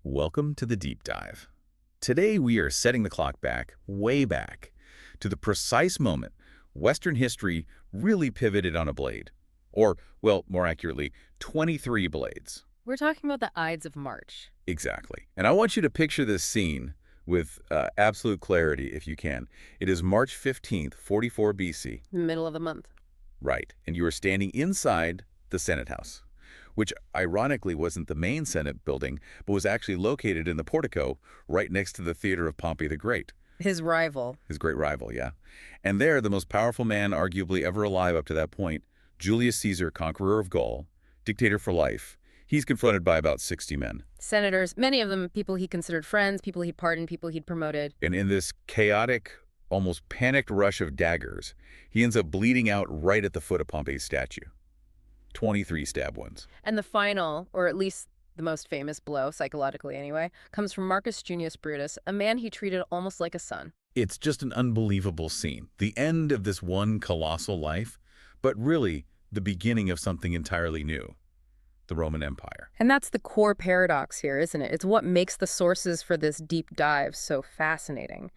Welcome to the Deep Dive. Today we are setting the clock back, way back, to the precise moment Western history really pivoted on a blade. Or, well, more accurately, 23 blades. We're talking about the Ides of March. Exactly. And I want you to picture this scene with absolute clarity if you can. It is March 15th, 44 BC. Middle of the month. Right. And you are standing inside the Senate House, which ironically wasn't the main Senate building, but was actually located in the portico right next to the theater of Pompey the Great. His rival. His great rival, yeah. And there, the most powerful man arguably ever alive up to that point, Julius Caesar, conqueror of Gaul, dictator for life, he's confronted by about 60 men. Senators, many of them people he considered friends, people he'd pardoned, people he'd promoted. And in this chaotic, almost panicked rush of daggers, he ends up bleeding out right at the foot of Pompey's statue. 23 stab wounds. And the final, or at least the most famous blow, psychologically anyway, comes from Marcus Junius Brutus, a man he treated almost like a son. It's just an unbelievable scene. The end of this one colossal life, but really the beginning of something entirely new. The Roman Empire. And that's the core paradox here, isn't it? It's what makes the sources for this deep dive so fascinating.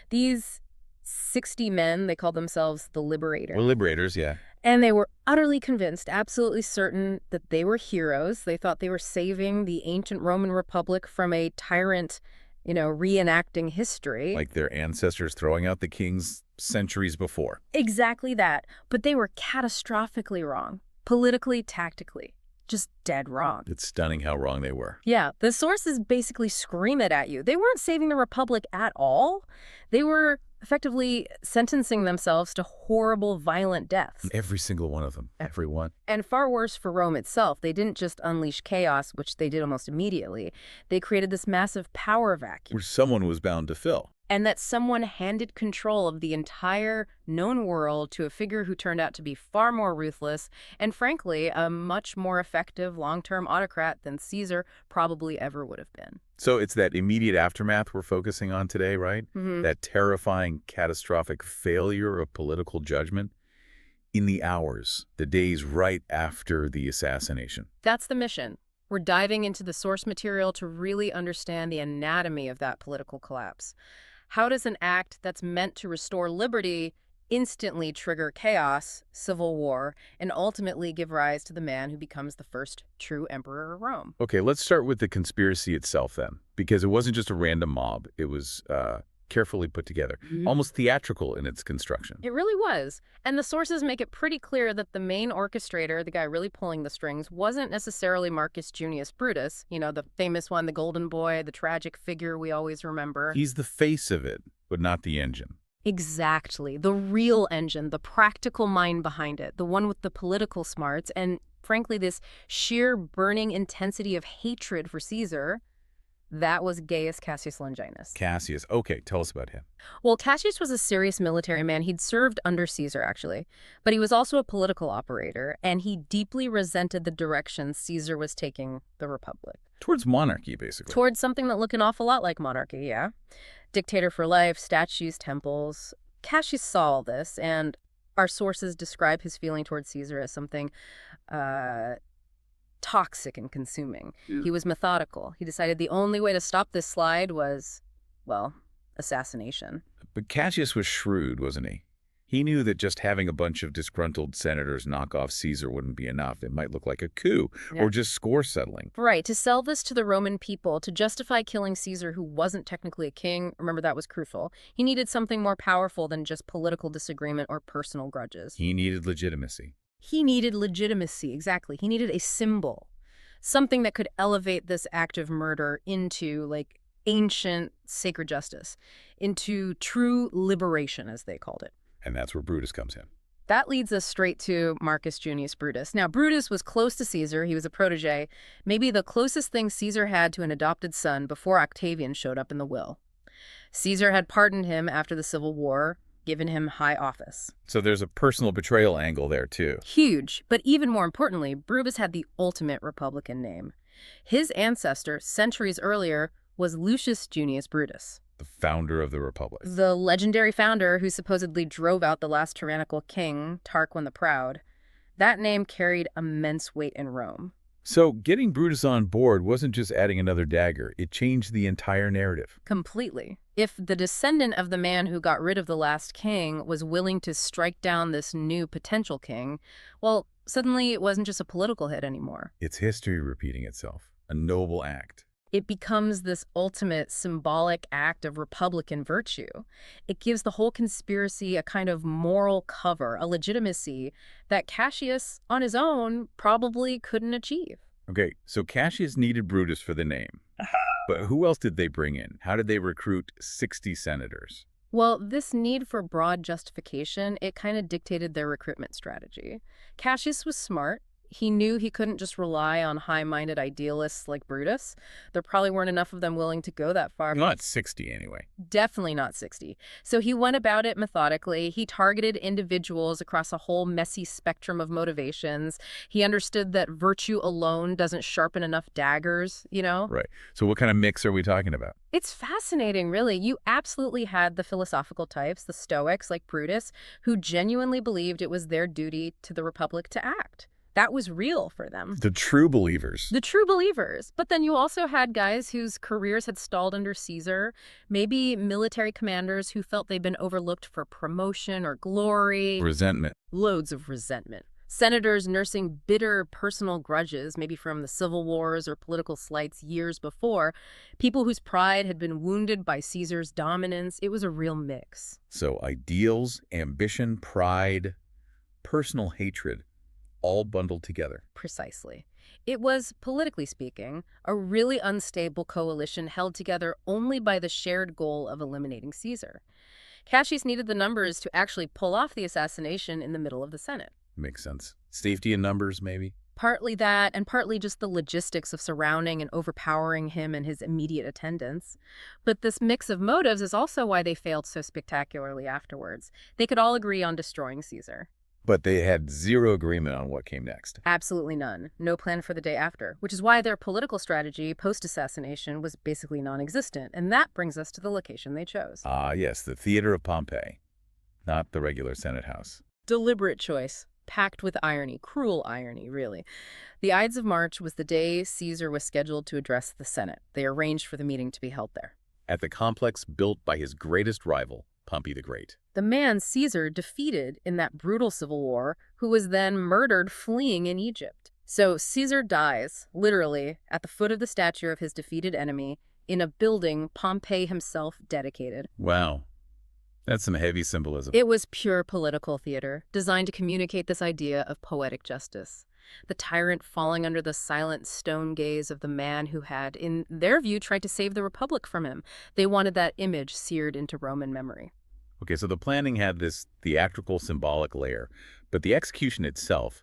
These 60 men, they called themselves the Liberators. Well, liberators, yeah. And they were utterly convinced, absolutely certain that they were heroes. They thought they were saving the ancient Roman Republic from a tyrant, reenacting history. Like their ancestors throwing out the kings centuries before. Exactly that. But they were catastrophically wrong. Politically, tactically. Just dead wrong. It's stunning how wrong they were. Yeah, the sources basically scream it at you. They weren't saving the Republic at all. They were effectively sentencing themselves to horrible, violent deaths. Every single one of them. Every one. And far worse for Rome itself. They didn't just unleash chaos, which they did almost immediately. They created this massive power vacuum. Which someone was bound to fill. And that someone handed control of the entire known world to a figure who turned out to be far more ruthless and, frankly, a much more effective long-term autocrat than Caesar probably ever would have been. So it's that immediate aftermath we're focusing on today, right? Mm-hmm. That terrifying, catastrophic failure of political judgment in the hours, the days right after the assassination. That's the mission. We're diving into the source material to really understand the anatomy of that political collapse. How does an act that's meant to restore liberty instantly trigger chaos, civil war, and ultimately give rise to the man who becomes the first true emperor of Rome? Okay, let's start with the conspiracy itself then, because it wasn't just a random mob. It was carefully put together, almost theatrical in its construction. It really was. And the sources make it pretty clear that the main orchestrator, the guy really pulling the strings, wasn't necessarily Marcus Junius Brutus, the famous one, the golden boy, the tragic figure we always remember. He's the face of it, but not the engine. Exactly. The real engine, the practical mind behind it, the one with the political smarts, and frankly, this sheer burning intensity of hatred for Caesar. That was Gaius Cassius Longinus. Cassius. Okay, tell us about him. Well, Cassius was a serious military man. He'd served under Caesar, actually. But he was also a political operator, and he deeply resented the direction Caesar was taking the Republic. Towards monarchy, basically. Towards something that looked an awful lot like monarchy, yeah. Dictator for life, statues, temples. Cassius saw all this, and our sources describe his feeling towards Caesar as something toxic and consuming. Yeah. He was methodical. He decided the only way to stop this slide was, well, assassination. But Cassius was shrewd, wasn't he? He knew that just having a bunch of disgruntled senators knock off Caesar wouldn't be enough. It might look like a coup or just score settling. Right. To sell this to the Roman people, to justify killing Caesar, who wasn't technically a king, remember that was crucial, he needed something more powerful than just political disagreement or personal grudges. He needed legitimacy. He needed legitimacy, exactly. He needed a symbol, something that could elevate this act of murder into, like, ancient sacred justice, into true liberation, as they called it. And that's where Brutus comes in. That leads us straight to Marcus Junius Brutus. Now, Brutus was close to Caesar. He was a protégé, maybe the closest thing Caesar had to an adopted son before Octavian showed up in the will. Caesar had pardoned him after the Civil War, given him high office. So there's a personal betrayal angle there, too. Huge. But even more importantly, Brutus had the ultimate Republican name. His ancestor, centuries earlier, was Lucius Junius Brutus. The founder of the Republic. The legendary founder who supposedly drove out the last tyrannical king, Tarquin the Proud. That name carried immense weight in Rome. So getting Brutus on board wasn't just adding another dagger. It changed the entire narrative. Completely. If the descendant of the man who got rid of the last king was willing to strike down this new potential king, well, suddenly it wasn't just a political hit anymore. It's history repeating itself. A noble act. It becomes this ultimate symbolic act of republican virtue. It gives the whole conspiracy a kind of moral cover, a legitimacy that Cassius, on his own, probably couldn't achieve. Okay, so Cassius needed Brutus for the name. But who else did they bring in? How did they recruit 60 senators? Well, this need for broad justification, it kind of dictated their recruitment strategy. Cassius was smart. He knew he couldn't just rely on high-minded idealists like Brutus. There probably weren't enough of them willing to go that far. Not 60, anyway. Definitely not 60. So he went about it methodically. He targeted individuals across a whole messy spectrum of motivations. He understood that virtue alone doesn't sharpen enough daggers, you know? Right. So what kind of mix are we talking about? It's fascinating, really. You absolutely had the philosophical types, the Stoics like Brutus, who genuinely believed it was their duty to the Republic to act. That was real for them. The true believers. The true believers. But then you also had guys whose careers had stalled under Caesar, maybe military commanders who felt they'd been overlooked for promotion or glory. Resentment. Loads of resentment. Senators nursing bitter personal grudges, maybe from the civil wars or political slights years before. People whose pride had been wounded by Caesar's dominance. It was a real mix. So ideals, ambition, pride, personal hatred, all bundled together. Precisely. It was, politically speaking, a really unstable coalition held together only by the shared goal of eliminating Caesar. Cassius needed the numbers to actually pull off the assassination in the middle of the Senate. Makes sense. Safety in numbers, maybe? Partly that, and partly just the logistics of surrounding and overpowering him and his immediate attendants. But this mix of motives is also why they failed so spectacularly afterwards. They could all agree on destroying Caesar. But they had zero agreement on what came next. Absolutely none. No plan for the day after, which is why their political strategy post-assassination was basically non-existent. And that brings us to the location they chose. Ah, yes, the Theater of Pompey, not the regular Senate House. Deliberate choice, packed with irony, cruel irony, really. The Ides of March was the day Caesar was scheduled to address the Senate. They arranged for the meeting to be held there. At the complex built by his greatest rival, Pompey the Great. The man Caesar defeated in that brutal civil war, who was then murdered fleeing in Egypt. So Caesar dies, literally, at the foot of the statue of his defeated enemy, in a building Pompey himself dedicated. Wow. That's some heavy symbolism. It was pure political theater, designed to communicate this idea of poetic justice. The tyrant falling under the silent stone gaze of the man who had, in their view, tried to save the Republic from him. They wanted that image seared into Roman memory. Okay, so the planning had this theatrical symbolic layer, but the execution itself,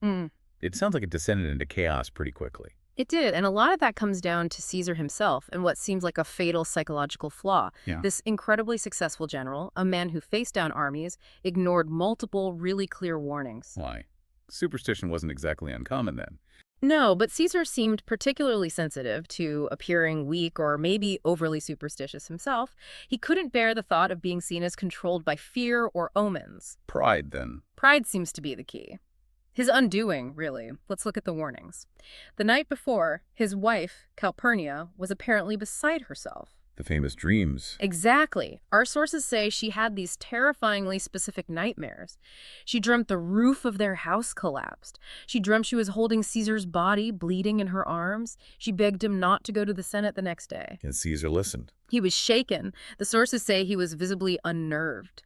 it sounds like it descended into chaos pretty quickly. It did, and a lot of that comes down to Caesar himself and what seems like a fatal psychological flaw. Yeah. This incredibly successful general, a man who faced down armies, ignored multiple really clear warnings. Why? Superstition wasn't exactly uncommon then. No, but Caesar seemed particularly sensitive to appearing weak or maybe overly superstitious himself. He couldn't bear the thought of being seen as controlled by fear or omens. Pride, then. Pride seems to be the key. His undoing, really. Let's look at the warnings. The night before, his wife, Calpurnia, was apparently beside herself. The famous dreams. Exactly. Our sources say she had these terrifyingly specific nightmares. She dreamt the roof of their house collapsed. She dreamt she was holding Caesar's body, bleeding in her arms. She begged him not to go to the Senate the next day. And Caesar listened. He was shaken. The sources say he was visibly unnerved.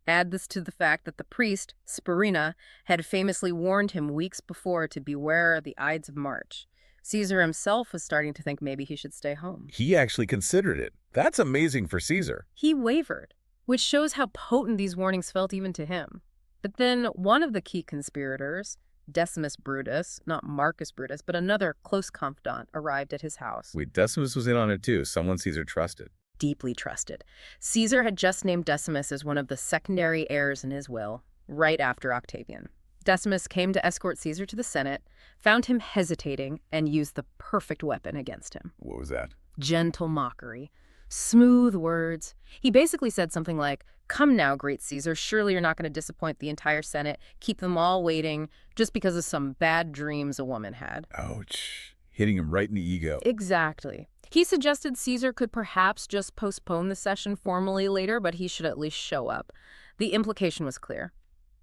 Add this to the fact that the priest, Spurina, had famously warned him weeks before to beware of the Ides of March. Caesar himself was starting to think maybe he should stay home. He actually considered it. That's amazing for Caesar. He wavered, which shows how potent these warnings felt even to him. But then one of the key conspirators, Decimus Brutus, not Marcus Brutus, but another close confidant, arrived at his house. Wait, Decimus was in on it too, someone Caesar trusted. Deeply trusted. Caesar had just named Decimus as one of the secondary heirs in his will, right after Octavian. Decimus came to escort Caesar to the Senate, found him hesitating, and used the perfect weapon against him. What was that? Gentle mockery. Smooth words. He basically said something like, "Come now, great Caesar, surely you're not going to disappoint the entire Senate, keep them all waiting, just because of some bad dreams a woman had." Ouch. hitting him right in the ego. Exactly. He suggested Caesar could perhaps just postpone the session formally later, but he should at least show up. The implication was clear.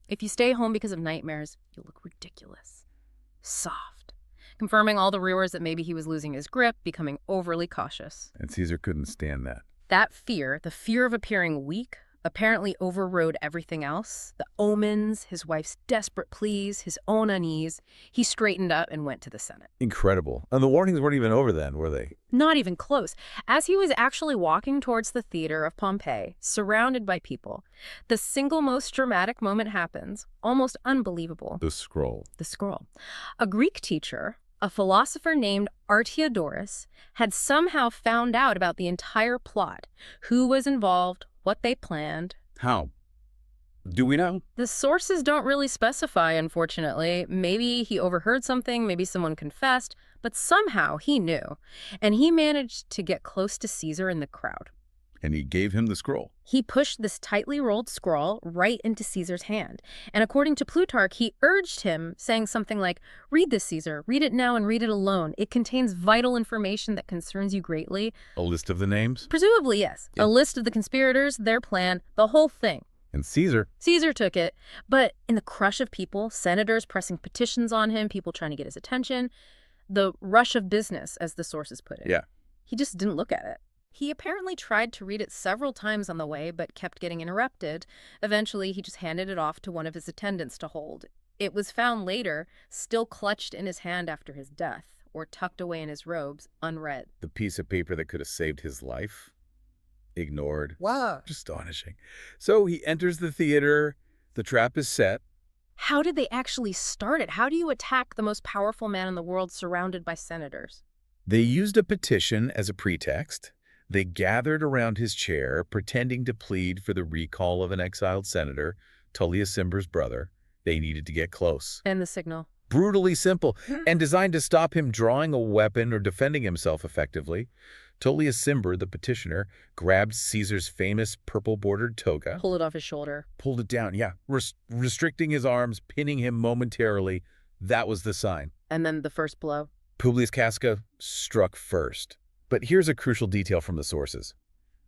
If you stay home because of nightmares, you look ridiculous. Soft. Confirming all the rumors that maybe he was losing his grip, becoming overly cautious. And Caesar couldn't stand that. That fear, the fear of appearing weak, apparently overrode everything else. The omens, his wife's desperate pleas, his own unease. He straightened up and went to the Senate. Incredible. And the warnings weren't even over then, were they? Not even close. As he was actually walking towards the theater of Pompeii, surrounded by people, the single most dramatic moment happens, almost unbelievable. The scroll. The scroll. A Greek teacher, a philosopher named Artiodorus, had somehow found out about the entire plot, who was involved, what they planned. How? Do we know? The sources don't really specify, unfortunately. Maybe he overheard something, maybe someone confessed, but somehow he knew. And he managed to get close to Caesar in the crowd. And he gave him the scroll. He pushed this tightly rolled scroll right into Caesar's hand. And according to Plutarch, he urged him, saying something like, "Read this, Caesar. Read it now and read it alone. It contains vital information that concerns you greatly." A list of the names? Presumably, yes. Yeah. A list of the conspirators, their plan, the whole thing. And Caesar took it, but in the crush of people, senators pressing petitions on him, people trying to get his attention, the rush of business, as the sources put it. Yeah. He just didn't look at it. He apparently tried to read it several times on the way, but kept getting interrupted. Eventually, he just handed it off to one of his attendants to hold. It was found later, still clutched in his hand after his death, or tucked away in his robes, unread. The piece of paper that could have saved his life? Ignored. Wow. Astonishing. So he enters the theater. The trap is set. How did they actually start it? How do you attack the most powerful man in the world surrounded by senators? They used a petition as a pretext. They gathered around his chair, pretending to plead for the recall of an exiled senator, Tullius Cimber's brother. They needed to get close. And the signal. Brutally simple, and designed to stop him drawing a weapon or defending himself effectively. Tullius Cimber, the petitioner, grabbed Caesar's famous purple-bordered toga. Pull it off his shoulder. Pulled it down, yeah. Restricting his arms, pinning him momentarily. That was the sign. And then the first blow. Publius Casca struck first. But here's a crucial detail from the sources.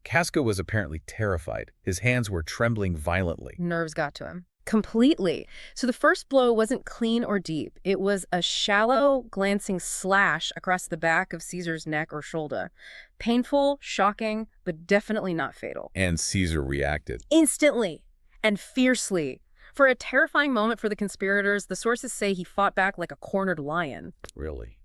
Casca was apparently terrified. His hands were trembling violently. Nerves got to him. Completely. So the first blow wasn't clean or deep. It was a shallow, glancing slash across the back of Caesar's neck or shoulder. Painful, shocking, but definitely not fatal. And Caesar reacted. Instantly and fiercely. For a terrifying moment for the conspirators, the sources say he fought back like a cornered lion. Really?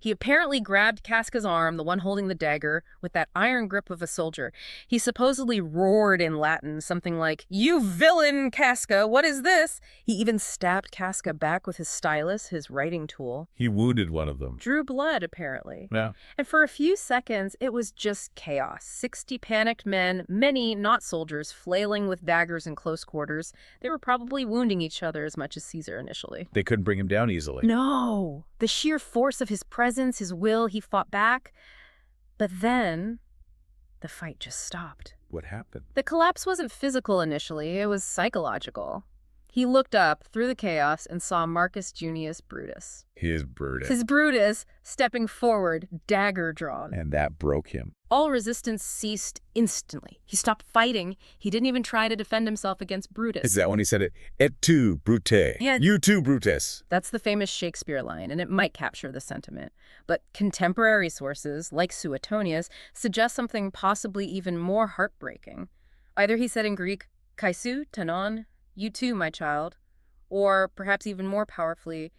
He apparently grabbed Casca's arm, the one holding the dagger, with that iron grip of a soldier. He supposedly roared in Latin, something like, "You villain, Casca, what is this?" He even stabbed Casca back with his stylus, his writing tool. He wounded one of them. Drew blood, apparently. Yeah. And for a few seconds, it was just chaos. 60 panicked men, many not soldiers, flailing with daggers in close quarters. They were probably wounding each other as much as Caesar initially. They couldn't bring him down easily. No. The sheer force of his presence, his will, he fought back. But then, the fight just stopped. What happened? The collapse wasn't physical initially, it was psychological. He looked up through the chaos and saw Marcus Junius Brutus. His Brutus. His Brutus stepping forward, dagger drawn. And that broke him. All resistance ceased instantly. He stopped fighting. He didn't even try to defend himself against Brutus. Is that when he said it? Et tu, Brute. Yeah. You too, Brutus. That's the famous Shakespeare line, and it might capture the sentiment. But contemporary sources, like Suetonius, suggest something possibly even more heartbreaking. Either he said in Greek, "Kaisu, tanon, you too, my child," or perhaps even more powerfully,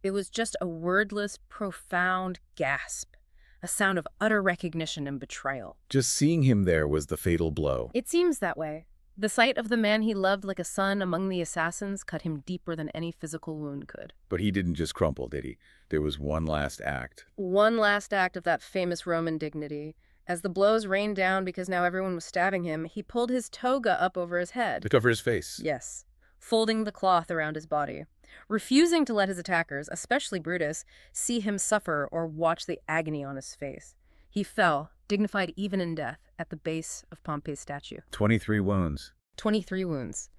it was just a wordless, profound gasp, a sound of utter recognition and betrayal. Just seeing him there was the fatal blow. It seems that way. The sight of the man he loved like a son among the assassins cut him deeper than any physical wound could. But he didn't just crumple, did he? There was one last act. One last act of that famous Roman dignity. As the blows rained down because now everyone was stabbing him, he pulled his toga up over his head. To cover his face. Yes, folding the cloth around his body, refusing to let his attackers, especially Brutus, see him suffer or watch the agony on his face. He fell, dignified even in death, at the base of Pompey's statue. 23 wounds. 23 wounds.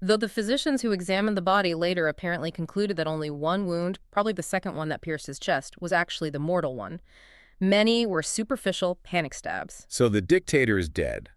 Though the physicians who examined the body later apparently concluded that only one wound, probably the second one that pierced his chest, was actually the mortal one. Many were superficial panic stabs. So the dictator is dead.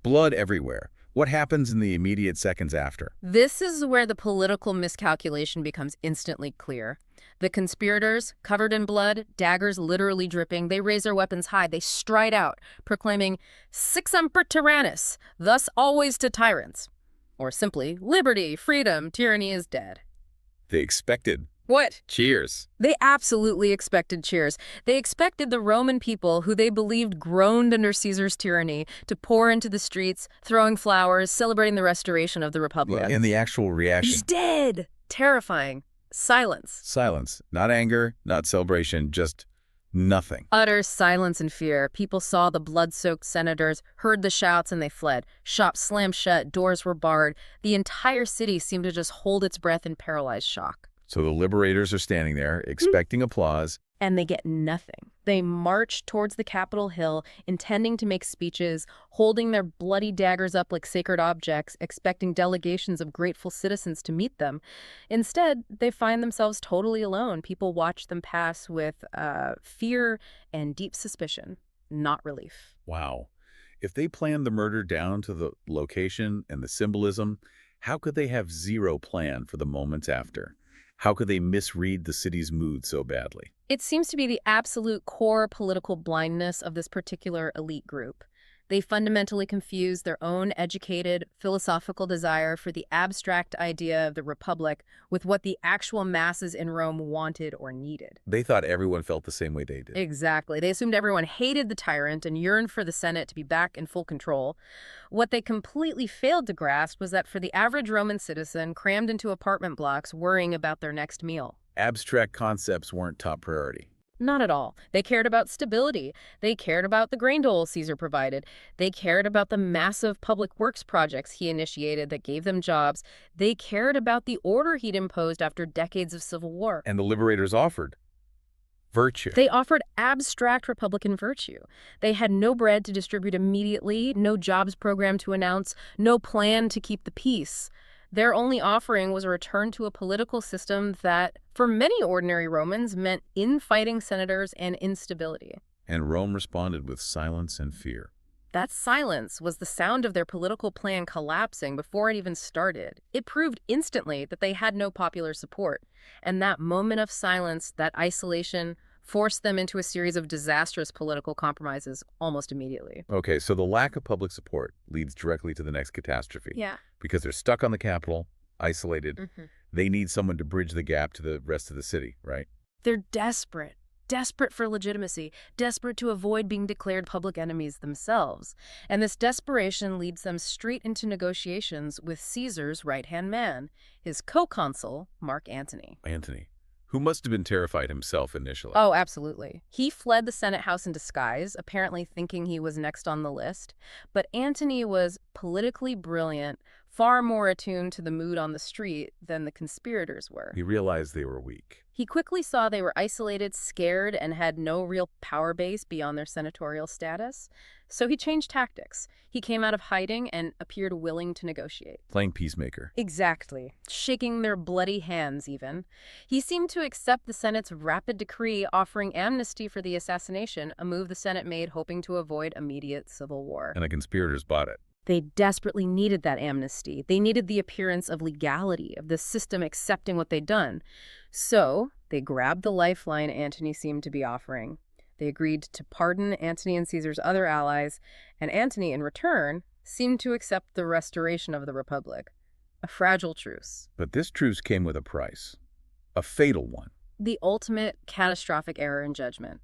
Blood everywhere. What happens in the immediate seconds after? This is where the political miscalculation becomes instantly clear. The conspirators, covered in blood, daggers literally dripping, they raise their weapons high. They stride out, proclaiming, "Sic semper tyrannis," thus always to tyrants. Or simply, liberty, freedom, tyranny is dead. They expected What? cheers. They absolutely expected cheers. They expected the Roman people, who they believed groaned under Caesar's tyranny, to pour into the streets, throwing flowers, celebrating the restoration of the Republic. And the actual reaction? He's dead! Terrifying. Silence. Silence. Not anger, not celebration, just nothing. Utter silence and fear. People saw the blood-soaked senators, heard the shouts, and they fled. Shops slammed shut, doors were barred. The entire city seemed to just hold its breath in paralyzed shock. So the liberators are standing there, expecting applause. And they get nothing. They march towards the Capitol Hill, intending to make speeches, holding their bloody daggers up like sacred objects, expecting delegations of grateful citizens to meet them. Instead, they find themselves totally alone. People watch them pass with fear and deep suspicion, not relief. Wow. If they planned the murder down to the location and the symbolism, how could they have zero plan for the moments after? How could they misread the city's mood so badly? It seems to be the absolute core political blindness of this particular elite group. They fundamentally confuse their own educated, philosophical desire for the abstract idea of the Republic with what the actual masses in Rome wanted or needed. They thought everyone felt the same way they did. Exactly. They assumed everyone hated the tyrant and yearned for the Senate to be back in full control. What they completely failed to grasp was that for the average Roman citizen crammed into apartment blocks worrying about their next meal, Abstract concepts weren't top priority. not at all. They cared about stability. They cared about the grain dole Caesar provided. They cared about the massive public works projects he initiated that gave them jobs. They cared about the order he'd imposed after decades of civil war. And the liberators offered virtue. They offered abstract Republican virtue. They had no bread to distribute immediately, no jobs program to announce, no plan to keep the peace. Their only offering was a return to a political system that, for many ordinary Romans, meant infighting senators and instability. And Rome responded with silence and fear. That silence was the sound of their political plan collapsing before it even started. It proved instantly that they had no popular support. And that moment of silence, that isolation, forced them into a series of disastrous political compromises almost immediately. Okay, so the lack of public support leads directly to the next catastrophe. Yeah. Because they're stuck on the Capitol, isolated. They need someone to bridge the gap to the rest of the city, right? They're desperate. Desperate for legitimacy, desperate to avoid being declared public enemies themselves. And this desperation leads them straight into negotiations with Caesar's right-hand man, his co-consul, Mark Antony. Antony, who must have been terrified himself initially. Oh, absolutely. He fled the Senate House in disguise, apparently thinking he was next on the list. But Antony was politically brilliant, far more attuned to the mood on the street than the conspirators were. He realized they were weak. He quickly saw they were isolated, scared, and had no real power base beyond their senatorial status. So he changed tactics. He came out of hiding and appeared willing to negotiate. Playing peacemaker. Exactly. Shaking their bloody hands, even. He seemed to accept the Senate's rapid decree offering amnesty for the assassination, a move the Senate made hoping to avoid immediate civil war. And the conspirators bought it. They desperately needed that amnesty. They needed the appearance of legality, of the system accepting what they'd done. So they grabbed the lifeline Antony seemed to be offering. They agreed to pardon Antony and Caesar's other allies, and Antony, in return, seemed to accept the restoration of the Republic. A fragile truce. But this truce came with a price. A fatal one. The ultimate catastrophic error in judgment.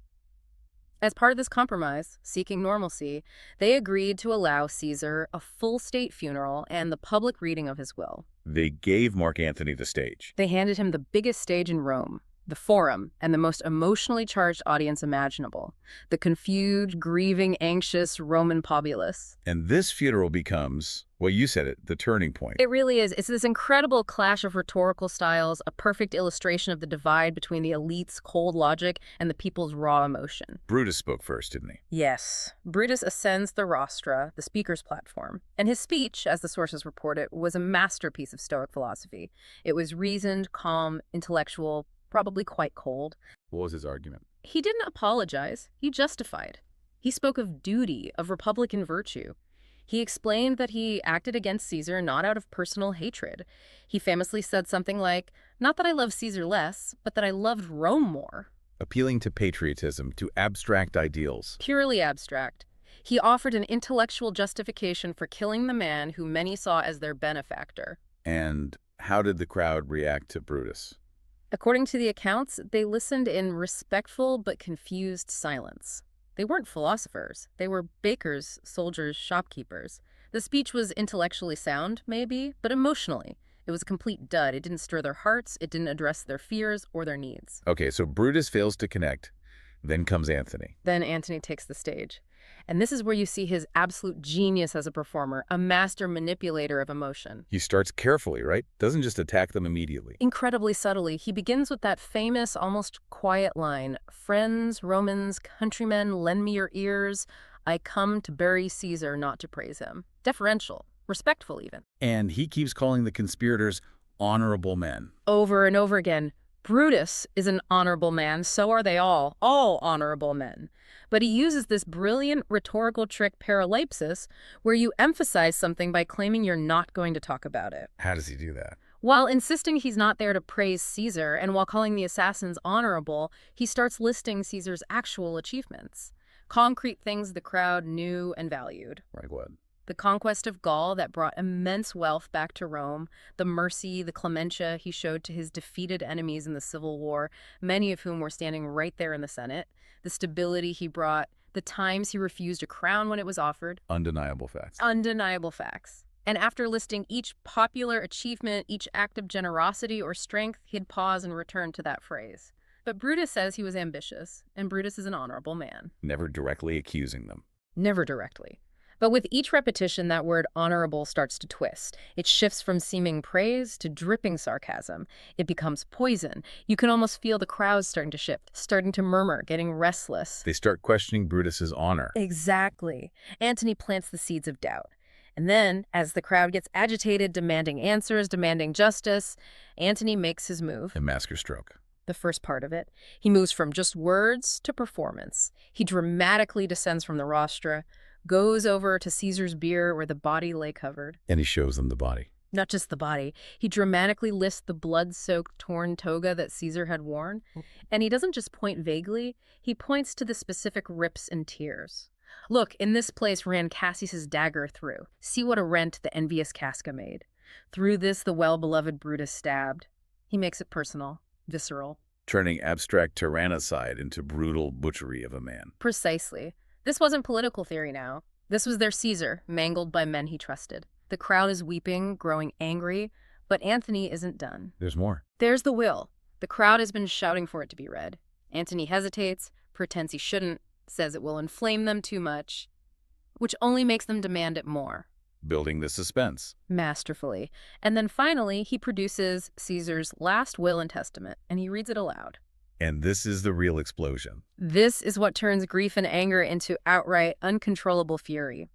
As part of this compromise, seeking normalcy, they agreed to allow Caesar a full state funeral and the public reading of his will. They gave Mark Antony the stage. They handed him the biggest stage in Rome, the forum, and the most emotionally charged audience imaginable. The confused, grieving, anxious Roman populace. And this funeral becomes, well, you said it, the turning point. It really is. It's this incredible clash of rhetorical styles, a perfect illustration of the divide between the elite's cold logic and the people's raw emotion. Brutus spoke first, didn't he? Yes. Brutus ascends the rostra, the speaker's platform, and his speech, as the sources report it, was a masterpiece of Stoic philosophy. It was reasoned, calm, intellectual, probably quite cold. What was his argument? He didn't apologize. He justified. He spoke of duty, of republican virtue. He explained that he acted against Caesar not out of personal hatred. He famously said something like, "Not that I love Caesar less, but that I loved Rome more." Appealing to patriotism, to abstract ideals. Purely abstract. He offered an intellectual justification for killing the man who many saw as their benefactor. And how did the crowd react to Brutus? According to the accounts, they listened in respectful but confused silence. They weren't philosophers. They were bakers, soldiers, shopkeepers. The speech was intellectually sound, maybe, but emotionally. It was a complete dud. It didn't stir their hearts. It didn't address their fears or their needs. Okay, so Brutus fails to connect. Then comes Antony. Then Antony takes the stage. And this is where you see his absolute genius as a performer, a master manipulator of emotion. He starts carefully, right? Doesn't just attack them immediately. Incredibly subtly, he begins with that famous, almost quiet line, "Friends, Romans, countrymen, lend me your ears. I come to bury Caesar, not to praise him." Deferential, respectful even. And he keeps calling the conspirators honorable men. Over and over again. Brutus is an honorable man, so are they all honorable men. But he uses this brilliant rhetorical trick paralepsis where you emphasize something by claiming you're not going to talk about it. How does he do that? While insisting he's not there to praise Caesar, and while calling the assassins honorable, he starts listing Caesar's actual achievements. Concrete things the crowd knew and valued. Like what? The conquest of Gaul that brought immense wealth back to Rome, the mercy, the clementia he showed to his defeated enemies in the Civil War, many of whom were standing right there in the Senate, the stability he brought, the times he refused a crown when it was offered. Undeniable facts. Undeniable facts. And after listing each popular achievement, each act of generosity or strength, he'd pause and return to that phrase. But Brutus says he was ambitious, and Brutus is an honorable man. Never directly accusing them. Never directly. But with each repetition, that word honorable starts to twist. It shifts from seeming praise to dripping sarcasm. It becomes poison. You can almost feel the crowd starting to shift, starting to murmur, getting restless. They start questioning Brutus's honor. Exactly. Antony plants the seeds of doubt. And then, as the crowd gets agitated, demanding answers, demanding justice, Antony makes his move. A master stroke. The first part of it. He moves from just words to performance. He dramatically descends from the rostra, goes over to Caesar's bier where the body lay covered. And he shows them the body. Not just the body. He dramatically lists the blood-soaked torn toga that Caesar had worn. And he doesn't just point vaguely. He points to the specific rips and tears. Look, in this place ran Cassius's dagger through. See what a rent the envious Casca made. Through this the well-beloved Brutus stabbed. He makes it personal, visceral. Turning abstract tyrannicide into brutal butchery of a man. Precisely. This wasn't political theory now. This was their Caesar, mangled by men he trusted. The crowd is weeping, growing angry, but Antony isn't done. There's more. There's the will. The crowd has been shouting for it to be read. Antony hesitates, pretends he shouldn't, says it will inflame them too much, which only makes them demand it more. Building the suspense. Masterfully. And then finally, he produces Caesar's last will and testament, and he reads it aloud. And this is the real explosion. This is what turns grief and anger into outright, uncontrollable fury.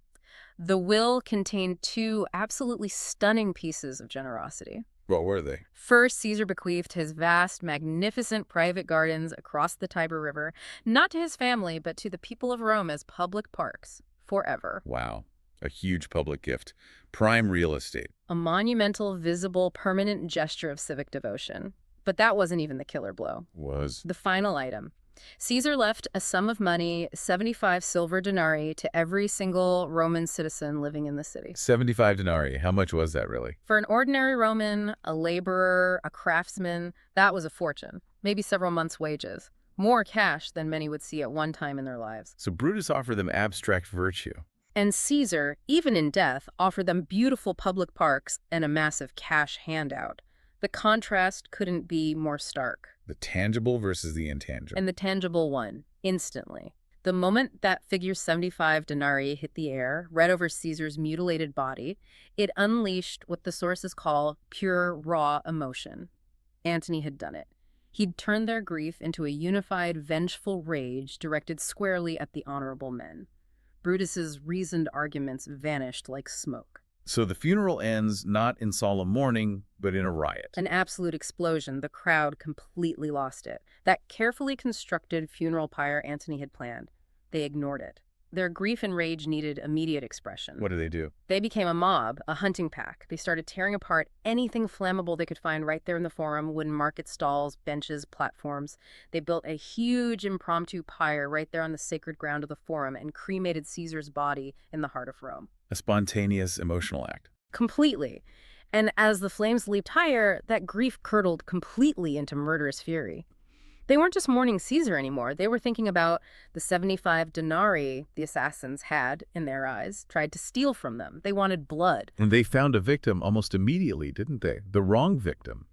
The will contained two absolutely stunning pieces of generosity. What were they? First, Caesar bequeathed his vast, magnificent private gardens across the Tiber River, not to his family, but to the people of Rome as public parks, forever. Wow. A huge public gift. Prime real estate. A monumental, visible, permanent gesture of civic devotion. But that wasn't even the killer blow. Was? The final item. Caesar left a sum of money, 75 silver denarii, to every single Roman citizen living in the city. 75 denarii. How much was that really? For an ordinary Roman, a laborer, a craftsman, that was a fortune. Maybe several months' wages. More cash than many would see at one time in their lives. So Brutus offered them abstract virtue. And Caesar, even in death, offered them beautiful public parks and a massive cash handout. The contrast couldn't be more stark. The tangible versus the intangible. And the tangible won, instantly. The moment that figure 75 denarii hit the air, right over Caesar's mutilated body, it unleashed what the sources call pure, raw emotion. Antony had done it. He'd turned their grief into a unified, vengeful rage directed squarely at the honorable men. Brutus's reasoned arguments vanished like smoke. So the funeral ends not in solemn mourning, but in a riot. An absolute explosion. The crowd completely lost it. That carefully constructed funeral pyre Antony had planned. They ignored it. Their grief and rage needed immediate expression. What do? They became a mob, a hunting pack. They started tearing apart anything flammable they could find right there in the forum, wooden market stalls, benches, platforms. They built a huge impromptu pyre right there on the sacred ground of the forum and cremated Caesar's body in the heart of Rome. A spontaneous emotional act. Completely. And as the flames leaped higher, that grief curdled completely into murderous fury. They weren't just mourning Caesar anymore. They were thinking about the 75 denarii the assassins had, in their eyes, tried to steal from them. They wanted blood. And they found a victim almost immediately, didn't they? The wrong victim.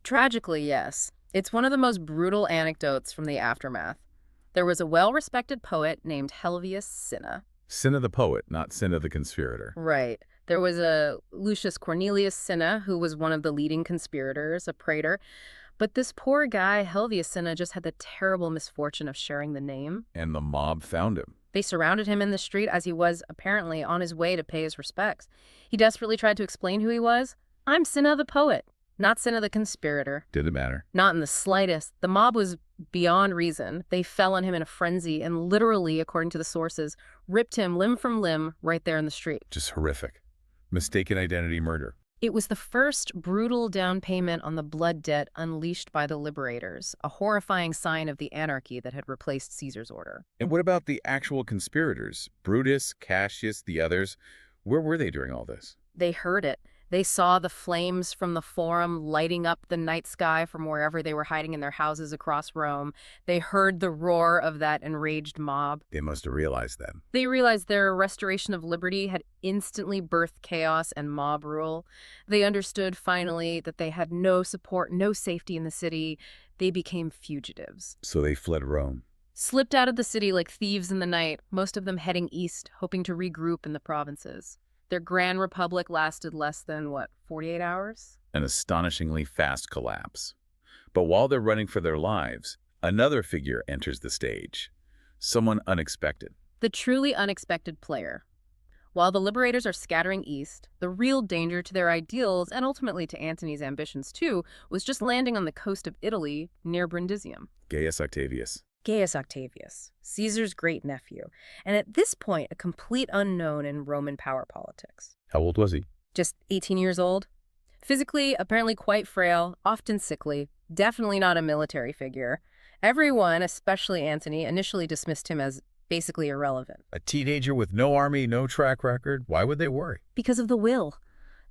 Tragically, yes. It's one of the most brutal anecdotes from the aftermath. There was a well-respected poet named Helvius Cinna. Cinna the poet, not Cinna the conspirator. Right. There was a Lucius Cornelius Cinna, who was one of the leading conspirators, a praetor. But this poor guy, Helvius Cinna, just had the terrible misfortune of sharing the name. And the mob found him. They surrounded him in the street as he was, apparently, on his way to pay his respects. He desperately tried to explain who he was. I'm Cinna the poet, not Cinna the conspirator. Didn't matter. Not in the slightest. The mob was beyond reason. They fell on him in a frenzy and literally, according to the sources, ripped him limb from limb right there in the street. Just horrific. Mistaken identity murder. It was the first brutal down payment on the blood debt unleashed by the liberators, a horrifying sign of the anarchy that had replaced Caesar's order. And what about the actual conspirators? Brutus, Cassius, the others? Where were they during all this? They heard it. They saw the flames from the forum lighting up the night sky from wherever they were hiding in their houses across Rome. They heard the roar of that enraged mob. They must have realized then. They realized their restoration of liberty had instantly birthed chaos and mob rule. They understood finally that they had no support, no safety in the city. They became fugitives. So they fled Rome. Slipped out of the city like thieves in the night, most of them heading east, hoping to regroup in the provinces. Their grand republic lasted less than, 48 hours? An astonishingly fast collapse. But while they're running for their lives, another figure enters the stage. Someone unexpected. The truly unexpected player. While the liberators are scattering east, the real danger to their ideals, and ultimately to Antony's ambitions too, was just landing on the coast of Italy near Brundisium. Gaius Octavius. Gaius Octavius, Caesar's great-nephew, and at this point a complete unknown in Roman power politics. How old was he? Just 18 years old. Physically, apparently quite frail, often sickly, definitely not a military figure. Everyone, especially Antony, initially dismissed him as basically irrelevant. A teenager with no army, no track record. Why would they worry? Because of the will.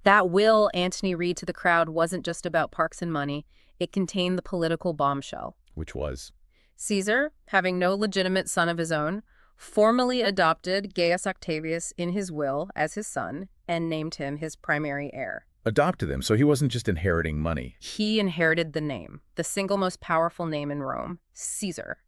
That will, Antony read to the crowd, wasn't just about parks and money. It contained the political bombshell. Which was? Caesar, having no legitimate son of his own, formally adopted Gaius Octavius in his will as his son and named him his primary heir. Adopted him, so he wasn't just inheriting money. He inherited the name, the single most powerful name in Rome, Caesar.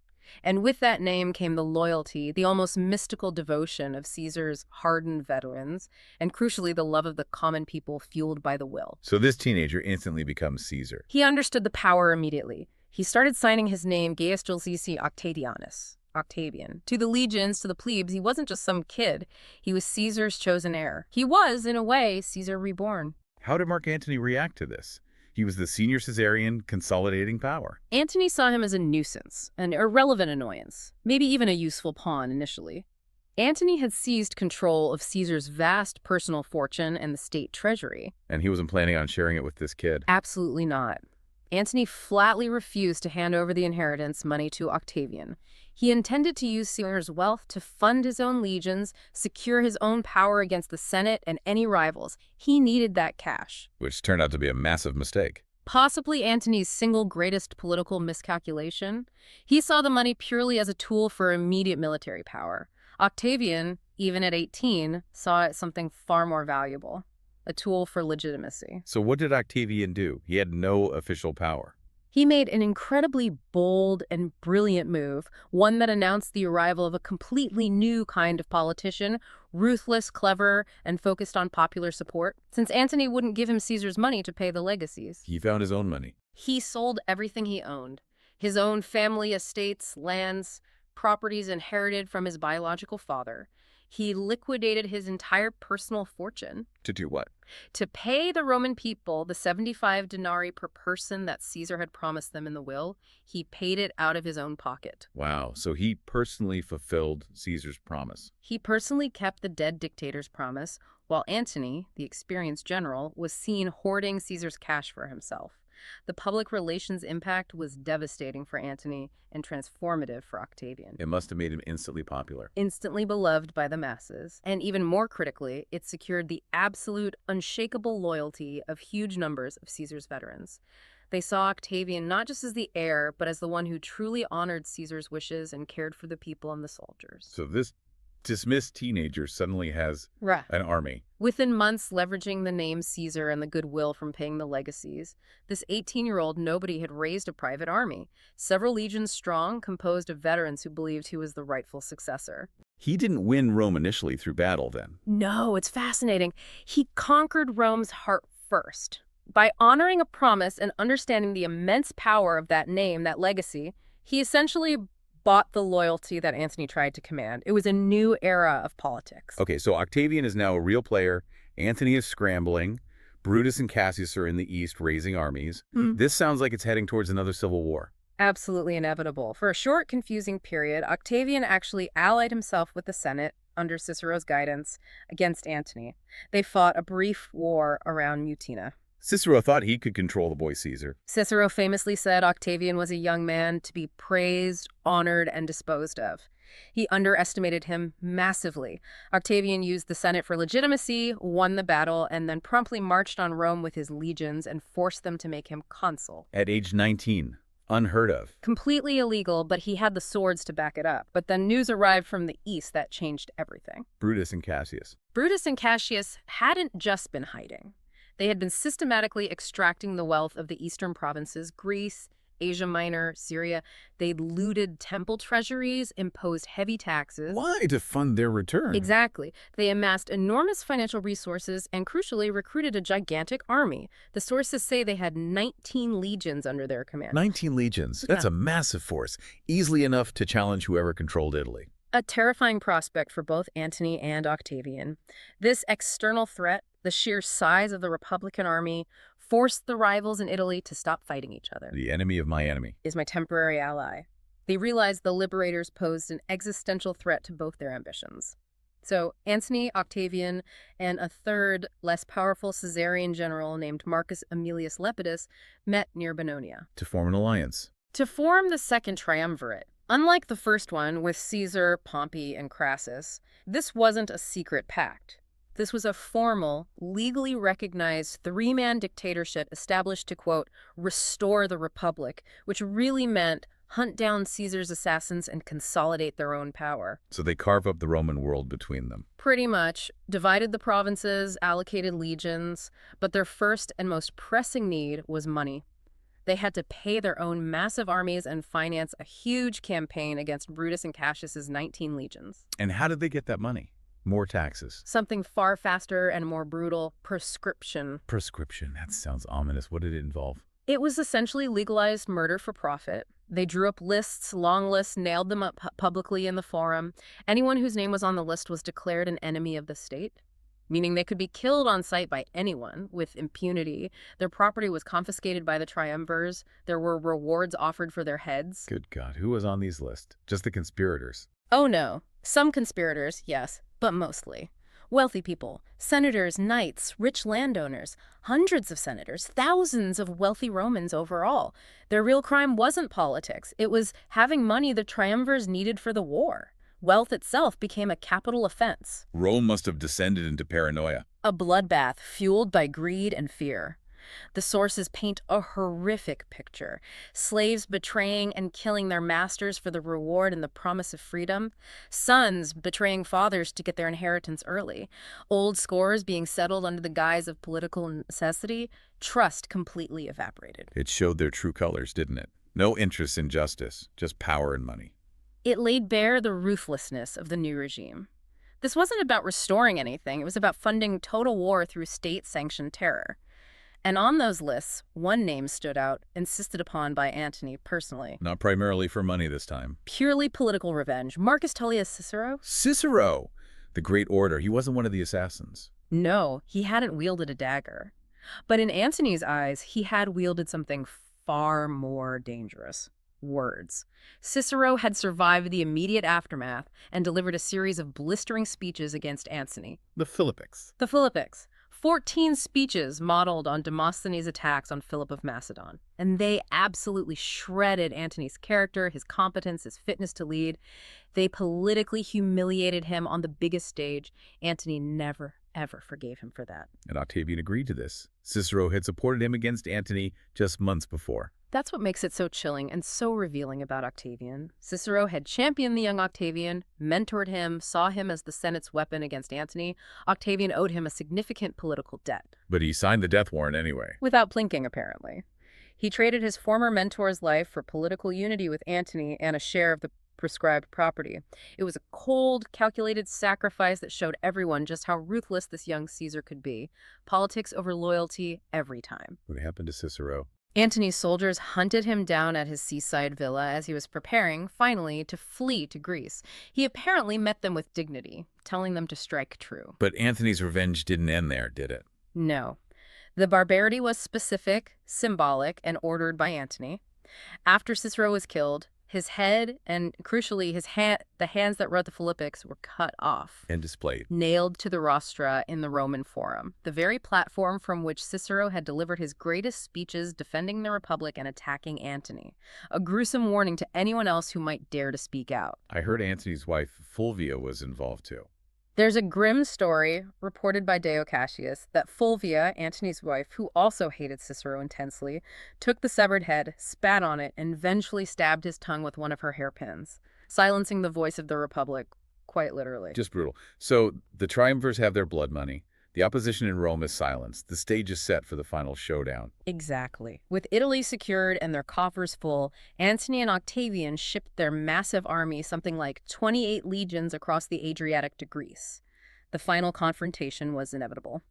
And with that name came the loyalty, the almost mystical devotion of Caesar's hardened veterans, and crucially the love of the common people fueled by the will. So this teenager instantly becomes Caesar. He understood the power immediately. He started signing his name Gaius Julius Octavianus, Octavian. To the legions, to the plebes, he wasn't just some kid. He was Caesar's chosen heir. He was, in a way, Caesar reborn. How did Mark Antony react to this? He was the senior Caesarian consolidating power. Antony saw him as a nuisance, an irrelevant annoyance, maybe even a useful pawn initially. Antony had seized control of Caesar's vast personal fortune and the state treasury. And he wasn't planning on sharing it with this kid. Absolutely not. Antony flatly refused to hand over the inheritance money to Octavian. He intended to use Caesar's wealth to fund his own legions, secure his own power against the Senate and any rivals. He needed that cash. Which turned out to be a massive mistake. Possibly Antony's single greatest political miscalculation. He saw the money purely as a tool for immediate military power. Octavian, even at 18, saw it something far more valuable. a tool for legitimacy. So what did Octavian do? He had no official power. He made an incredibly bold and brilliant move, one that announced the arrival of a completely new kind of politician, ruthless, clever, and focused on popular support, since Antony wouldn't give him Caesar's money to pay the legacies. He found his own money. He sold everything he owned, his own family estates, lands, properties inherited from his biological father. He liquidated his entire personal fortune. To do what? To pay the Roman people the 75 denarii per person that Caesar had promised them in the will, he paid it out of his own pocket. Wow, so he personally fulfilled Caesar's promise. He personally kept the dead dictator's promise, while Antony, the experienced general, was seen hoarding Caesar's cash for himself. The public relations impact was devastating for Antony and transformative for Octavian. It must have made him instantly popular. Instantly beloved by the masses. And even more critically, it secured the absolute, unshakable loyalty of huge numbers of Caesar's veterans. They saw Octavian not just as the heir, but as the one who truly honored Caesar's wishes and cared for the people and the soldiers. So this dismissed teenager suddenly has an army. Within months, leveraging the name Caesar and the goodwill from paying the legacies, this 18-year-old nobody had raised a private army, several legions strong, composed of veterans who believed he was the rightful successor. He didn't win Rome initially through battle then. No, it's fascinating. He conquered Rome's heart first. By honoring a promise and understanding the immense power of that name, that legacy, he essentially bought the loyalty that Antony tried to command. It was a new era of politics. Okay, so Octavian is now a real player. Antony is scrambling. Brutus and Cassius are in the east raising armies. This sounds like it's heading towards another civil war. Absolutely inevitable. For a short, confusing period, Octavian actually allied himself with the Senate under Cicero's guidance against Antony. They fought a brief war around Mutina. Cicero thought he could control the boy Caesar. Cicero famously said Octavian was a young man to be praised, honored, and disposed of. He underestimated him massively. Octavian used the Senate for legitimacy, won the battle, and then promptly marched on Rome with his legions and forced them to make him consul. At age 19. Unheard of. Completely illegal, but he had the swords to back it up. But then news arrived from the east that changed everything. Brutus and Cassius. Brutus and Cassius hadn't just been hiding. They had been systematically extracting the wealth of the eastern provinces, Greece, Asia Minor, Syria. They'd looted temple treasuries, imposed heavy taxes. Why? To fund their return. Exactly. They amassed enormous financial resources and, crucially, recruited a gigantic army. The sources say they had 19 legions under their command. 19 legions. That's a massive force, easily enough to challenge whoever controlled Italy. A terrifying prospect for both Antony and Octavian. This external threat, the sheer size of the Republican army, forced the rivals in Italy to stop fighting each other. The enemy of my enemy is my temporary ally. They realized the liberators posed an existential threat to both their ambitions. So Antony, Octavian, and a third, less powerful Caesarian general named Marcus Aemilius Lepidus met near Bononia. To form an alliance. To form the second triumvirate. Unlike the first one with Caesar, Pompey, and Crassus, this wasn't a secret pact. This was a formal, legally recognized three-man dictatorship established to, quote, restore the Republic, which really meant hunt down Caesar's assassins and consolidate their own power. So they carve up the Roman world between them. Pretty much. Divided the provinces, allocated legions, but their first and most pressing need was money. They had to pay their own massive armies and finance a huge campaign against Brutus and Cassius's 19 legions. And how did they get that money? More taxes. Something far faster and more brutal, prescription. Prescription, that sounds ominous. What did it involve? It was essentially legalized murder for profit. They drew up lists, long lists, nailed them up publicly in the forum. Anyone whose name was on the list was declared an enemy of the state, meaning they could be killed on sight by anyone with impunity. Their property was confiscated by the triumvirs. There were rewards offered for their heads. Good God, who was on these lists? Just the conspirators? Oh no. Some conspirators, yes, but mostly wealthy people, senators, knights, rich landowners, hundreds of senators, thousands of wealthy Romans overall. Their real crime wasn't politics. It was having money the triumvirs needed for the war. Wealth itself became a capital offense. Rome must have descended into paranoia. A bloodbath fueled by greed and fear. The sources paint a horrific picture. Slaves betraying and killing their masters for the reward and the promise of freedom. Sons betraying fathers to get their inheritance early. Old scores being settled under the guise of political necessity. Trust completely evaporated. It showed their true colors, didn't it? No interest in justice, just power and money. It laid bare the ruthlessness of the new regime. This wasn't about restoring anything. It was about funding total war through state-sanctioned terror. And on those lists, one name stood out, insisted upon by Antony personally. Not primarily for money this time. Purely political revenge. Marcus Tullius Cicero? Cicero! The great orator. He wasn't one of the assassins. No, he hadn't wielded a dagger. But in Antony's eyes, he had wielded something far more dangerous. Words. Cicero had survived the immediate aftermath and delivered a series of blistering speeches against Antony. The Philippics. The Philippics. 14 speeches modeled on Demosthenes' attacks on Philip of Macedon. And they absolutely shredded Antony's character, his competence, his fitness to lead. They politically humiliated him on the biggest stage. Antony never, ever forgave him for that. And Octavian agreed to this. Cicero had supported him against Antony just months before. That's what makes it so chilling and so revealing about Octavian. Cicero had championed the young Octavian, mentored him, saw him as the Senate's weapon against Antony. Octavian owed him a significant political debt. But he signed the death warrant anyway. Without blinking, apparently. He traded his former mentor's life for political unity with Antony and a share of the prescribed property. It was a cold, calculated sacrifice that showed everyone just how ruthless this young Caesar could be. Politics over loyalty every time. What happened to Cicero? Antony's soldiers hunted him down at his seaside villa as he was preparing, finally, to flee to Greece. He apparently met them with dignity, telling them to strike true. But Antony's revenge didn't end there, did it? No. The barbarity was specific, symbolic, and ordered by Antony. After Cicero was killed, his head and, crucially, the hands that wrote the Philippics were cut off. And displayed. Nailed to the rostra in the Roman Forum, the very platform from which Cicero had delivered his greatest speeches defending the Republic and attacking Antony. A gruesome warning to anyone else who might dare to speak out. I heard Antony's wife, Fulvia, was involved too. There's a grim story, reported by Gaius Cassius, that Fulvia, Antony's wife, who also hated Cicero intensely, took the severed head, spat on it, and vengefully stabbed his tongue with one of her hairpins, silencing the voice of the Republic, quite literally. Just brutal. So the triumvirs have their blood money. The opposition in Rome is silenced. The stage is set for the final showdown. Exactly. With Italy secured and their coffers full, Antony and Octavian shipped their massive army, something like 28 legions across the Adriatic to Greece. The final confrontation was inevitable.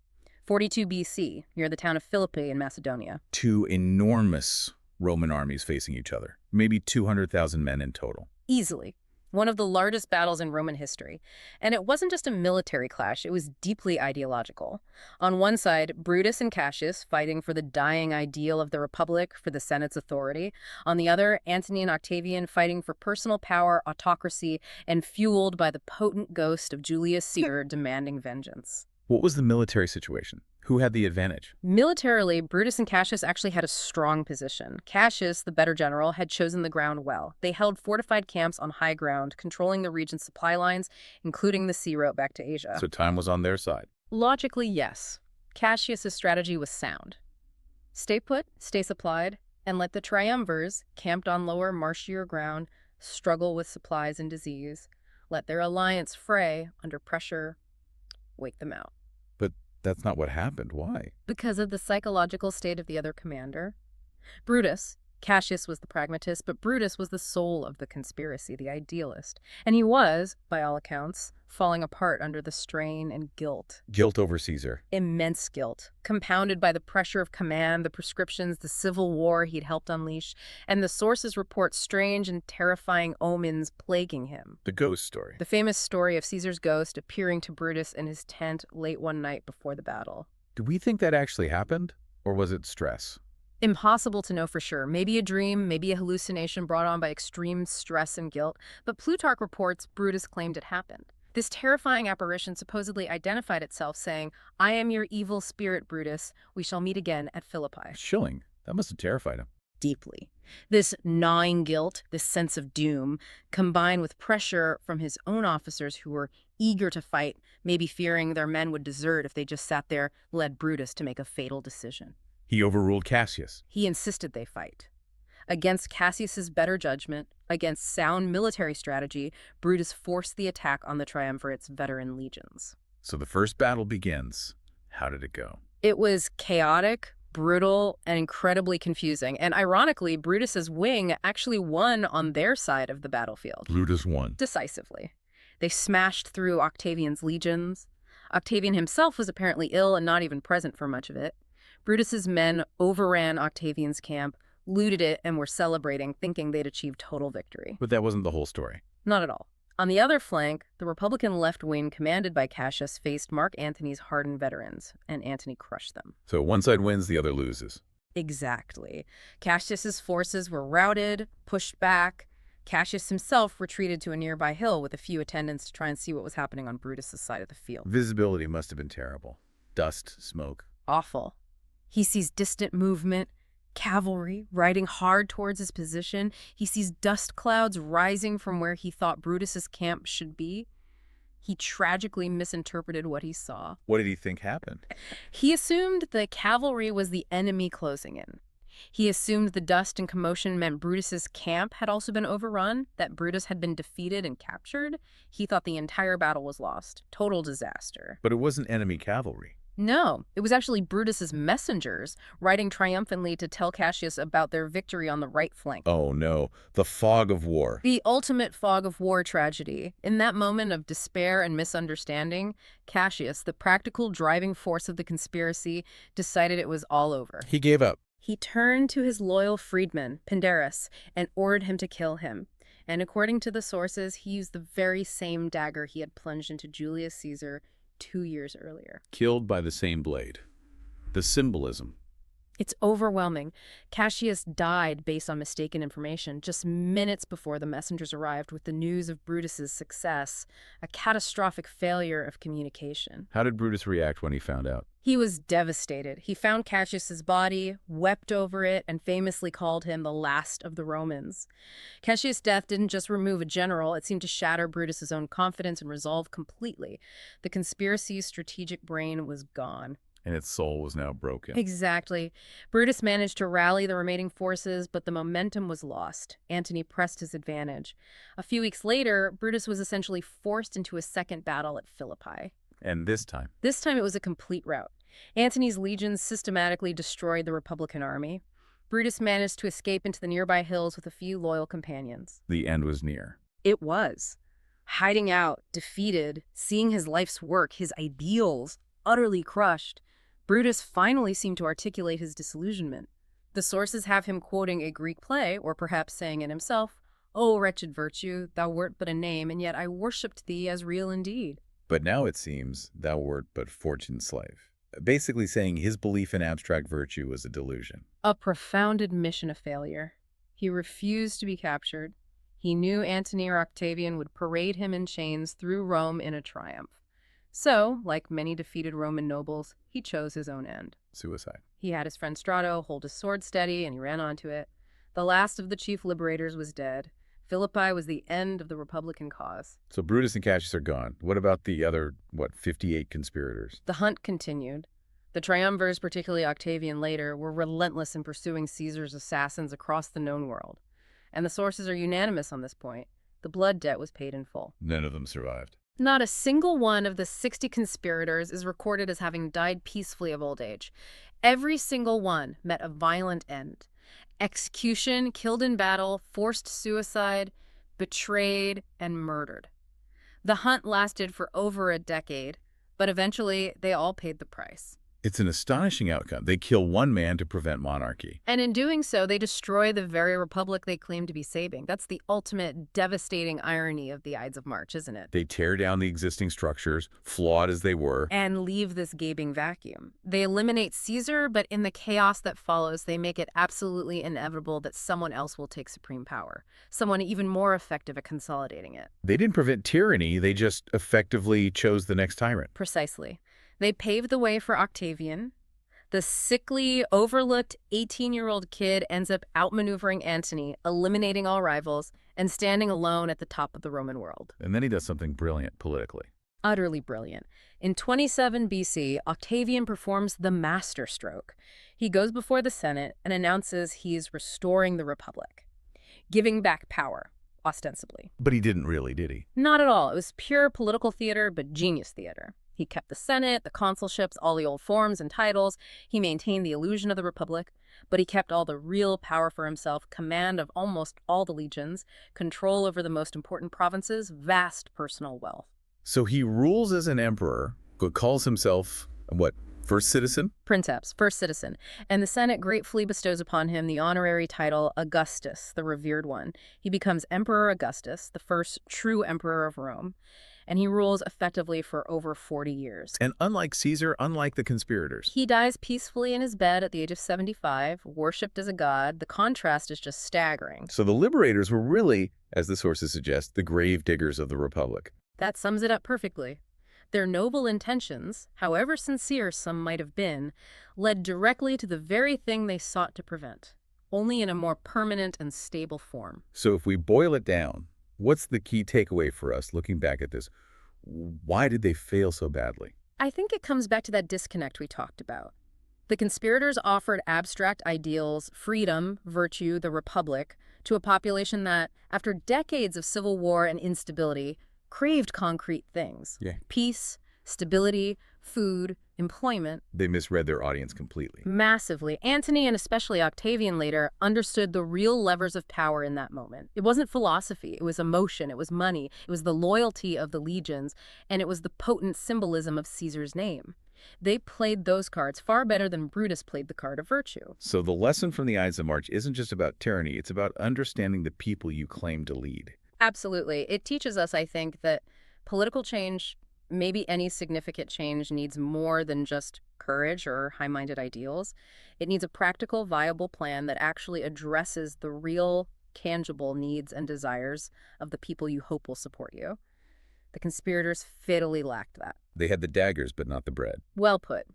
42 BC, near the town of Philippi in Macedonia. Two enormous Roman armies facing each other. Maybe 200,000 men in total. Easily. One of the largest battles in Roman history. And it wasn't just a military clash, it was deeply ideological. On one side, Brutus and Cassius fighting for the dying ideal of the Republic, for the Senate's authority. On the other, Antony and Octavian fighting for personal power, autocracy, and fueled by the potent ghost of Julius Caesar demanding vengeance. What was the military situation? Who had the advantage? Militarily, Brutus and Cassius actually had a strong position. Cassius, the better general, had chosen the ground well. They held fortified camps on high ground, controlling the region's supply lines, including the sea route back to Asia. So time was on their side. Logically, yes. Cassius's strategy was sound. Stay put, stay supplied, and let the triumvirs, camped on lower, marshier ground, struggle with supplies and disease. Let their alliance fray under pressure, wait them out. But that's not what happened. Why? Because of the psychological state of the other commander. Brutus, Cassius was the pragmatist, but Brutus was the soul of the conspiracy, the idealist. And he was, by all accounts, falling apart under the strain and guilt. Guilt over Caesar. Immense guilt, compounded by the pressure of command, the prescriptions, the civil war he'd helped unleash, and the sources report strange and terrifying omens plaguing him. The ghost story. The famous story of Caesar's ghost appearing to Brutus in his tent late one night before the battle. Do we think that actually happened? Or was it stress? Impossible to know for sure. Maybe a dream, maybe a hallucination brought on by extreme stress and guilt, but Plutarch reports Brutus claimed it happened. This terrifying apparition supposedly identified itself, saying, "I am your evil spirit, Brutus. We shall meet again at Philippi." Chilling. That must have terrified him. Deeply. This gnawing guilt, this sense of doom, combined with pressure from his own officers who were eager to fight, maybe fearing their men would desert if they just sat there, led Brutus to make a fatal decision. He overruled Cassius. He insisted they fight. Against Cassius's better judgment, against sound military strategy, Brutus forced the attack on the triumvirate's veteran legions. So the first battle begins. How did it go? It was chaotic, brutal, and incredibly confusing. And ironically, Brutus's wing actually won on their side of the battlefield. Brutus won. Decisively. They smashed through Octavian's legions. Octavian himself was apparently ill and not even present for much of it. Brutus's men overran Octavian's camp, looted it, and were celebrating, thinking they'd achieved total victory. But that wasn't the whole story. Not at all. On the other flank, the Republican left wing commanded by Cassius faced Mark Antony's hardened veterans, and Antony crushed them. So one side wins, the other loses. Exactly. Cassius's forces were routed, pushed back. Cassius himself retreated to a nearby hill with a few attendants to try and see what was happening on Brutus's side of the field. Visibility must have been terrible. Dust, smoke. Awful. He sees distant movement, cavalry riding hard towards his position. He sees dust clouds rising from where he thought Brutus's camp should be. He tragically misinterpreted what he saw. What did he think happened? He assumed the cavalry was the enemy closing in. He assumed the dust and commotion meant Brutus's camp had also been overrun, that Brutus had been defeated and captured. He thought the entire battle was lost. Total disaster. But it wasn't enemy cavalry. No, it was actually Brutus's messengers riding triumphantly to tell Cassius about their victory on the right flank. Oh no, the fog of war. The ultimate fog of war tragedy. In that moment of despair and misunderstanding, Cassius, the practical driving force of the conspiracy, decided it was all over. He gave up. He turned to his loyal freedman, Pindarus, and ordered him to kill him. And according to the sources, he used the very same dagger he had plunged into Julius Caesar 2 years earlier. Killed by the same blade. The symbolism. It's overwhelming. Cassius died based on mistaken information just minutes before the messengers arrived with the news of Brutus's success, a catastrophic failure of communication. How did Brutus react when he found out? He was devastated. He found Cassius's body, wept over it, and famously called him the last of the Romans. Cassius' death didn't just remove a general, it seemed to shatter Brutus's own confidence and resolve completely. The conspiracy's strategic brain was gone. And its soul was now broken. Exactly. Brutus managed to rally the remaining forces, but the momentum was lost. Antony pressed his advantage. A few weeks later, Brutus was essentially forced into a second battle at Philippi. And this time? This time it was a complete rout. Antony's legions systematically destroyed the Republican army. Brutus managed to escape into the nearby hills with a few loyal companions. The end was near. It was. Hiding out, defeated, seeing his life's work, his ideals, utterly crushed, Brutus finally seemed to articulate his disillusionment. The sources have him quoting a Greek play, or perhaps saying it himself, "O wretched virtue, thou wert but a name, and yet I worshipped thee as real indeed." But now it seems thou wert but fortune's slave. Basically saying his belief in abstract virtue was a delusion. A profound admission of failure. He refused to be captured. He knew Antony or Octavian would parade him in chains through Rome in a triumph. So, like many defeated Roman nobles, he chose his own end. Suicide. He had his friend Strato hold his sword steady, and he ran onto it. The last of the chief liberators was dead. Philippi was the end of the Republican cause. So Brutus and Cassius are gone. What about the other, 58 conspirators? The hunt continued. The triumvirs, particularly Octavian later, were relentless in pursuing Caesar's assassins across the known world. And the sources are unanimous on this point. The blood debt was paid in full. None of them survived. Not a single one of the 60 conspirators is recorded as having died peacefully of old age. Every single one met a violent end. Execution, killed in battle, forced suicide, betrayed, and murdered. The hunt lasted for over a decade, but eventually they all paid the price. It's an astonishing outcome. They kill one man to prevent monarchy. And in doing so, they destroy the very republic they claim to be saving. That's the ultimate devastating irony of the Ides of March, isn't it? They tear down the existing structures, flawed as they were, and leave this gaping vacuum. They eliminate Caesar, but in the chaos that follows, they make it absolutely inevitable that someone else will take supreme power, someone even more effective at consolidating it. They didn't prevent tyranny, they just effectively chose the next tyrant. Precisely. They paved the way for Octavian. The sickly, overlooked 18-year-old kid ends up outmaneuvering Antony, eliminating all rivals, and standing alone at the top of the Roman world. And then he does something brilliant politically. Utterly brilliant. In 27 BC, Octavian performs the masterstroke. He goes before the Senate and announces he's restoring the Republic, giving back power, ostensibly. But he didn't really, did he? Not at all. It was pure political theater, but genius theater. He kept the Senate, the consulships, all the old forms and titles. He maintained the illusion of the Republic, but he kept all the real power for himself, command of almost all the legions, control over the most important provinces, vast personal wealth. So he rules as an emperor, but calls himself, what, first citizen? Princeps, first citizen, and the Senate gratefully bestows upon him the honorary title Augustus, the revered one. He becomes Emperor Augustus, the first true emperor of Rome, and he rules effectively for over 40 years. And unlike Caesar, unlike the conspirators. He dies peacefully in his bed at the age of 75, worshipped as a god. The contrast is just staggering. So the liberators were really, as the sources suggest, the grave diggers of the Republic. That sums it up perfectly. Their noble intentions, however sincere some might have been, led directly to the very thing they sought to prevent, only in a more permanent and stable form. So if we boil it down, what's the key takeaway for us looking back at this? Why did they fail so badly? I think it comes back to that disconnect we talked about. The conspirators offered abstract ideals, freedom, virtue, the Republic, to a population that, after decades of civil war and instability, craved concrete things. Yeah. Peace, stability, food, employment. They misread their audience completely. Massively. Antony, and especially Octavian later, understood the real levers of power in that moment. It wasn't philosophy, it was emotion, it was money, it was the loyalty of the legions, and it was the potent symbolism of Caesar's name. They played those cards far better than Brutus played the card of virtue. So the lesson from the Ides of March isn't just about tyranny, it's about understanding the people you claim to lead. Absolutely. It teaches us, I think, that political change, maybe any significant change, needs more than just courage or high-minded ideals. It needs a practical, viable plan that actually addresses the real, tangible needs and desires of the people you hope will support you. The conspirators fatally lacked that. They had the daggers, but not the bread. Well put.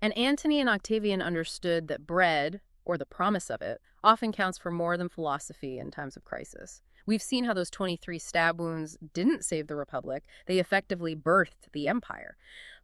And Antony and Octavian understood that bread, or the promise of it, often counts for more than philosophy in times of crisis. We've seen how those 23 stab wounds didn't save the Republic. They effectively birthed the empire.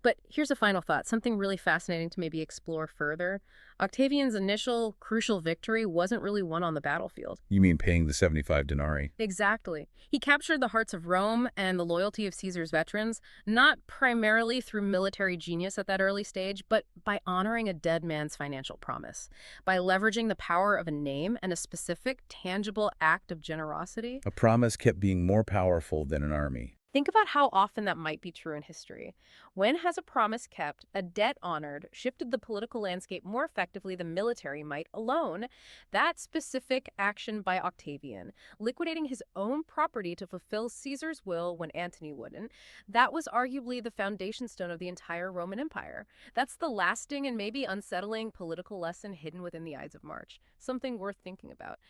But here's a final thought, something really fascinating to maybe explore further. Octavian's initial crucial victory wasn't really won on the battlefield. You mean paying the 75 denarii? Exactly. He captured the hearts of Rome and the loyalty of Caesar's veterans, not primarily through military genius at that early stage, but by honoring a dead man's financial promise, by leveraging the power of a name and a specific, tangible act of generosity. A promise kept being more powerful than an army. Think about how often that might be true in history. When has a promise kept, a debt honored, shifted the political landscape more effectively than military might alone? That specific action by Octavian, liquidating his own property to fulfill Caesar's will when Antony wouldn't, that was arguably the foundation stone of the entire Roman Empire. That's the lasting and maybe unsettling political lesson hidden within the Ides of March, something worth thinking about.